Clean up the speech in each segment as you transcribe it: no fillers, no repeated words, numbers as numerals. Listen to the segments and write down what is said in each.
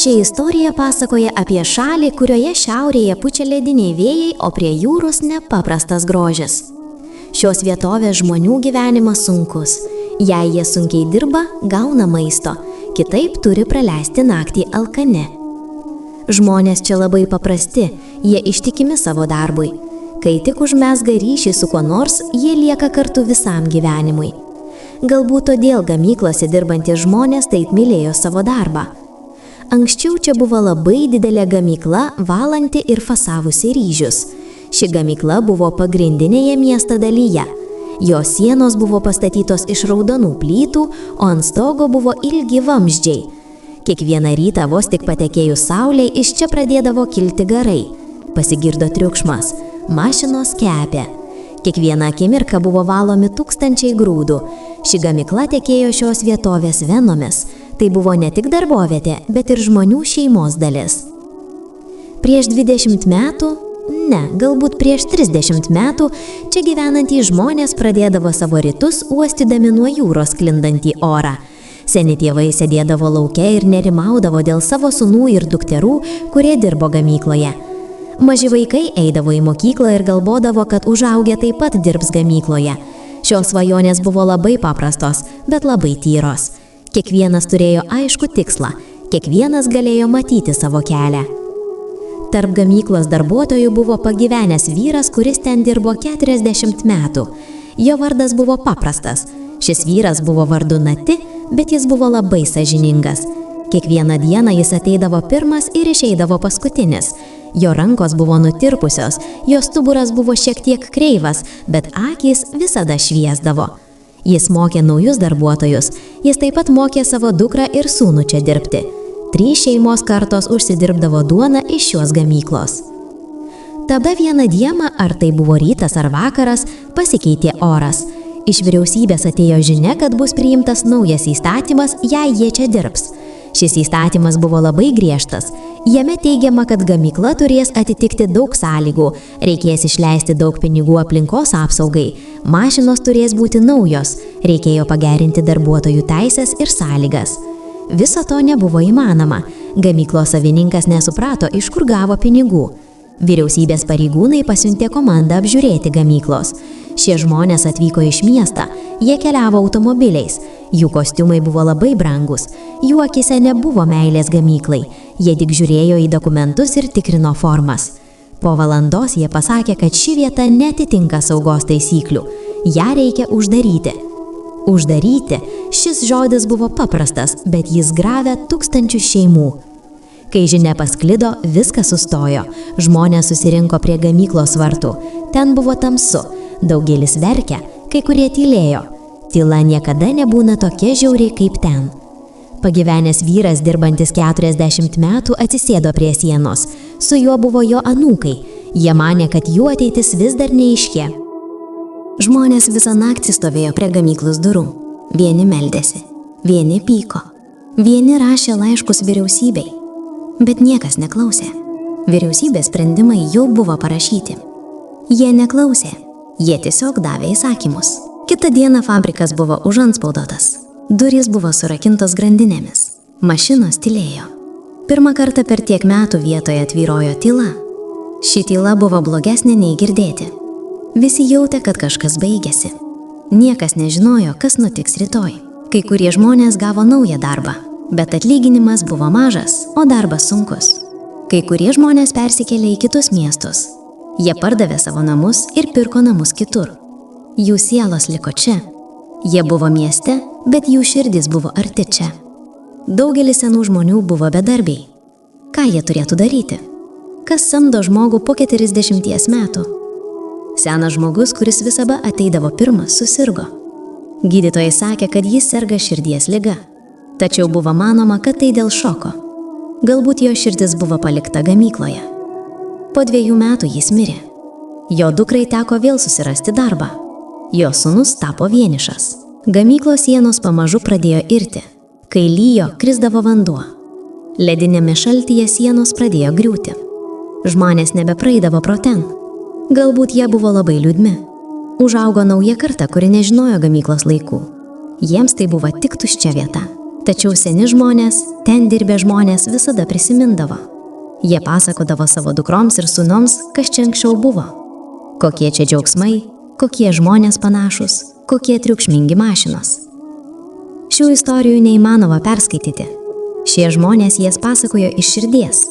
Ši istorija pasakoja apie šalį, kurioje šiaurėje pučia lediniai vėjai, o prie jūros nepaprastas grožis. Šios vietovės žmonių gyvenimas sunkus. Jei jie sunkiai dirba, gauna maisto, kitaip turi praleisti naktį alkani. Žmonės čia labai paprasti, jie ištikimi savo darbui. Kai tik užmezga ryšį su kuo nors, jie lieka kartu visam gyvenimui. Galbūt todėl gamyklose dirbantys žmonės taip mylėjo savo darbą. Anksčiau čia buvo labai didelė gamykla, valanti ir fasavusi ryžius. Ši gamykla buvo pagrindinėje miesto dalyje. Jos sienos buvo pastatytos iš raudonų plytų, o ant stogo buvo ilgi vamzdžiai. Kiekvieną rytą vos tik patekėjus saulei, iš čia pradėdavo kilti garai. Pasigirdo triukšmas. Mašinos kepė. Kiekvieną akimirką buvo valomi tūkstančiai grūdų. Ši gamykla tekėjo šios vietovės venomis. Tai buvo ne tik darbovietė, bet ir žmonių šeimos dalis. Prieš 20 metų, galbūt prieš 30 metų, čia gyvenantys žmonės pradėdavo savo rytus uostydami nuo jūros sklindantį orą. Seni tėvai sėdėdavo lauke ir nerimaudavo dėl savo sūnų ir dukterų, kurie dirbo gamykloje. Maži vaikai eidavo į mokyklą ir galvodavo, kad užaugę taip pat dirbs gamykloje. Šios svajonės buvo labai paprastos, bet labai tyros. Kiekvienas turėjo aišku tikslą, kiekvienas galėjo matyti savo kelią. Tarp gamyklos darbuotojų buvo pagyvenęs vyras, kuris ten dirbo 40 metų. Jo vardas buvo paprastas. Šis vyras buvo vardu Nati, bet jis buvo labai sąžiningas. Kiekvieną dieną jis ateidavo pirmas ir išeidavo paskutinis. Jo rankos buvo nutirpusios, jo stuburas buvo šiek tiek kreivas, bet akys visada šviesdavo. Jis mokė naujus darbuotojus, jis taip pat mokė savo dukrą ir sūnų čia dirbti. 3 šeimos kartos užsidirbdavo duoną iš šios gamyklos. Tada vieną dieną, ar tai buvo rytas ar vakaras, pasikeitė oras. Iš vyriausybės atėjo žinia, kad bus priimtas naujas įstatymas, jei jie čia dirbs. Šis įstatymas buvo labai griežtas. Jame teigiama, kad gamykla turės atitikti daug sąlygų, reikės išleisti daug pinigų aplinkos apsaugai, mašinos turės būti naujos, reikėjo pagerinti darbuotojų teisės ir sąlygas. Viso to nebuvo įmanoma. Gamyklos savininkas nesuprato, iš kur gavo pinigų. Vyriausybės pareigūnai pasiuntė komandą apžiūrėti gamyklos. Šie žmonės atvyko iš miestą, jie keliavo automobiliais. Jų kostiumai buvo labai brangus, jų akyse nebuvo meilės gamyklai, jie tik žiūrėjo į dokumentus ir tikrino formas. Po valandos jie pasakė, kad ši vieta neatitinka saugos taisyklių, ją reikia uždaryti. Uždaryti, šis žodis buvo paprastas, bet jis gravė tūkstančius šeimų. Kai žinia pasklido, viskas sustojo, žmonės susirinko prie gamyklos vartų, ten buvo tamsu, daugelis verkė, kai kurie tylėjo. Tyla niekada nebūna tokia žiauri kaip ten. Pagyvenęs vyras, dirbantis 40 metų, atsisėdo prie sienos. Su juo buvo jo anūkai. Jie manė, kad jų ateitis vis dar neaiški. Žmonės visą naktį stovėjo prie gamyklos durų. Vieni meldėsi, vieni pyko, vieni rašė laiškus vyriausybei. Bet niekas neklausė. Vyriausybės sprendimai jau buvo parašyti. Jie neklausė, jie tiesiog davė įsakymus. Kitą dieną fabrikas buvo užantspaudotas. Durys buvo surakintos grandinėmis. Mašinos tylėjo. Pirmą kartą per tiek metų vietoje tvyrojo tyla. Ši tyla buvo blogesnė nei girdėti. Visi jautė, kad kažkas baigėsi. Niekas nežinojo, kas nutiks rytoj. Kai kurie žmonės gavo naują darbą, bet atlyginimas buvo mažas, o darbas sunkus. Kai kurie žmonės persikėlė į kitus miestus. Jie pardavė savo namus ir pirko namus kitur. Jų sielos liko čia. Jie buvo mieste, bet jų širdys buvo arti čia. Daugelis senų žmonių buvo bedarbiai. Ką jie turėtų daryti? Kas samdo žmogų po 40 metų? Senas žmogus, kuris visada ateidavo pirmas, susirgo. Gydytojai sakė, kad jis serga širdies liga. Tačiau buvo manoma, kad tai dėl šoko. Galbūt jo širdis buvo palikta gamykloje. Po 2 metų jis mirė. Jo dukrai teko vėl susirasti darbą. Jo sūnus tapo vienišas. Gamyklos sienos pamažu pradėjo irti. Kai lijo, krisdavo vanduo. Ledinėme šaltyje sienos pradėjo griūti. Žmonės nebepraeidavo pro ten. Galbūt jie buvo labai liūdni. Užaugo nauja karta, kuri nežinojo gamyklos laikų. Jiems tai buvo tik tuščia vieta. Tačiau seni žmonės, ten dirbę žmonės visada prisimindavo. Jie pasakodavo savo dukroms ir sūnoms, kas čia anksčiau buvo. Kokie čia džiaugsmai, kokie žmonės panašus, kokie triukšmingi mašinos. Šių istorijų neįmanoma perskaityti. Šie žmonės jas pasakojo iš širdies.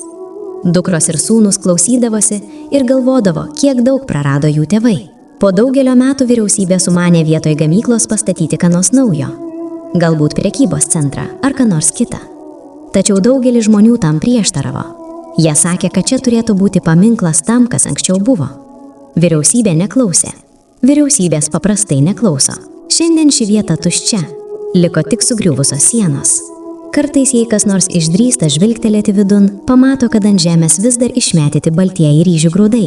Dukros ir sūnus klausydavosi ir galvodavo, kiek daug prarado jų tėvai. Po daugelio metų vyriausybė sumanė vietoj gamyklos pastatyti ką nors naujo. Galbūt prekybos centrą ar ką nors kitą. Tačiau daugelis žmonių tam prieštaravo. Jie sakė, kad čia turėtų būti paminklas tam, kas anksčiau buvo. Vyriausybė neklausė. Vyriausybės paprastai neklauso. Šiandien ši vieta tuščia. Liko tik sugriuvusios sienos. Kartais, jei kas nors išdrįsta žvilgtelėti vidun, pamato, kad ant žemės vis dar išmėtyti baltieji ryžių grūdai.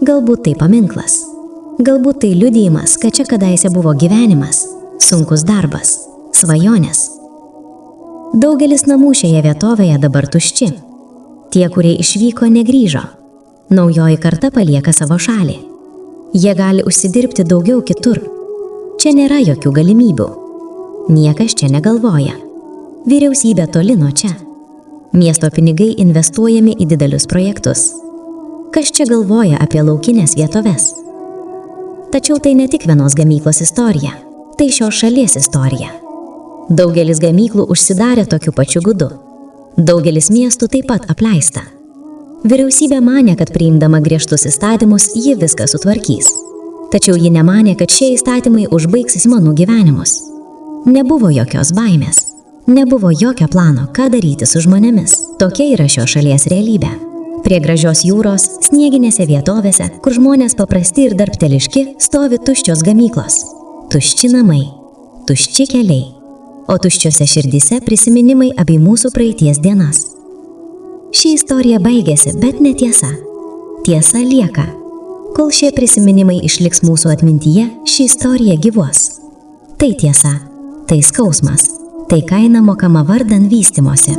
Galbūt tai paminklas. Galbūt tai liudijimas, kad čia kadaise buvo gyvenimas, sunkus darbas, svajonės. Daugelis namų šioje vietovėje dabar tušči. Tie, kurie išvyko, negrįžo. Naujoji karta palieka savo šalį. Jie gali užsidirbti daugiau kitur. Čia nėra jokių galimybių. Niekas čia negalvoja. Vyriausybė toli nuo čia. Miesto pinigai investuojami į didelius projektus. Kas čia galvoja apie laukinės vietoves? Tačiau tai ne tik vienos gamyklos istorija, tai šios šalies istorija. Daugelis gamyklų užsidarė tokiu pačiu būdu. Daugelis miestų taip pat apleista. Vyriausybė manė, kad priimdama griežtus įstatymus, ji viską sutvarkys. Tačiau ji nemanė, kad šie įstatymai užbaigs žmonių gyvenimus. Nebuvo jokios baimės. Nebuvo jokio plano, ką daryti su žmonėmis. Tokia yra šios šalies realybė. Prie gražios jūros, snieginėse vietovėse, kur žmonės paprasti ir darbteliški, stovi tuščios gamyklos. Tušči namai, tušči keliai, o tuščiose širdyse prisiminimai apie mūsų praeities dienas. Ši istorija baigėsi, bet netiesa. Tiesa lieka. Kol šie prisiminimai išliks mūsų atmintyje, ši istorija gyvuos. Tai tiesa, tai skausmas, tai kaina mokama vardan vystymosi.